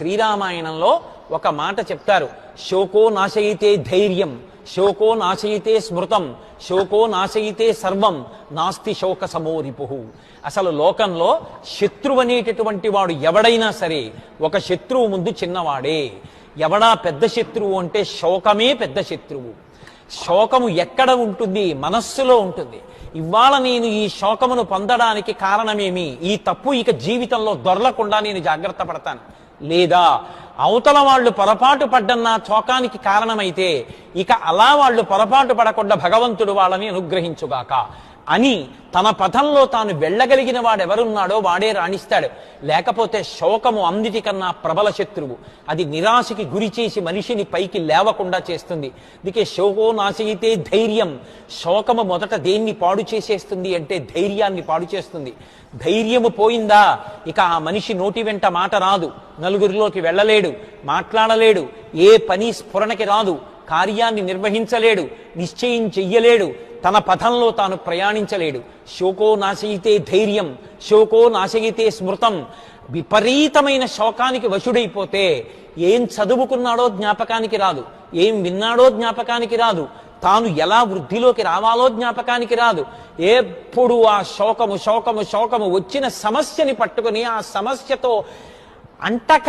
శ్రీరామాయణంలో ఒక మాట చెప్తారు, శోకో నాశయితే ధైర్యం, శోకో నాశయితే స్మృతం, శోకో నాశయితే సర్వం, నాస్తి శోక సమోరిపుః. అసలు లోకంలో శత్రువు అనేటటువంటి వాడు ఎవడైనా సరే ఒక శత్రువు ముందు చిన్నవాడే. ఎవడా పెద్ద శత్రువు అంటే శోకమే పెద్ద శత్రువు. శోకము ఎక్కడ ఉంటుంది? మనస్సులో ఉంటుంది. ఇవాళ నేను ఈ శోకమును పొందడానికి కారణమేమి? ఈ తప్పు ఇక జీవితంలో దొరలకుండా నేను జాగ్రత్త పడతాను. లేదా అవతల వాళ్ళు పొరపాటు పడ్డన్న శోకానికి కారణమైతే ఇక అలా వాళ్ళు పొరపాటు పడకుండా భగవంతుడు వాళ్ళని అనుగ్రహించుగాక అని తన పథంలో తాను వెళ్ళగలిగిన వాడెవరున్నాడో వాడే రాణిస్తాడు. లేకపోతే శోకము అన్నిటికన్నా ప్రబల శత్రువు. అది నిరాశకి గురి చేసి మనిషిని పైకి లేవకుండా చేస్తుంది. అందుకే శోకో నాశయితే ధైర్యం. శోకము మొదట దేన్ని పాడు చేసేస్తుంది అంటే ధైర్యాన్ని పాడు చేస్తుంది. ధైర్యము పోయిందా ఇక ఆ మనిషి నోటి వెంట మాట రాదు, నలుగురిలోకి వెళ్ళలేడు, మాట్లాడలేడు, ఏ పని స్ఫురణకి రాదు, కార్యాన్ని నిర్వహించలేడు, నిశ్చయం చెయ్యలేడు, తన పథంలో తాను ప్రయాణించలేడు. శోకో నాశయితే ధైర్యం, శోకో నాశయితే స్మృతం. విపరీతమైన శోకానికి వశుడైపోతే ఏం చదువుకున్నాడో జ్ఞాపకానికి రాదు, ఏం విన్నాడో జ్ఞాపకానికి రాదు, తాను ఎలా వృద్ధిలోకి రావాలో జ్ఞాపకానికి రాదు. ఎప్పుడు ఆ శోకము శోకము శోకము వచ్చిన సమస్యని పట్టుకుని ఆ సమస్యతో అంటక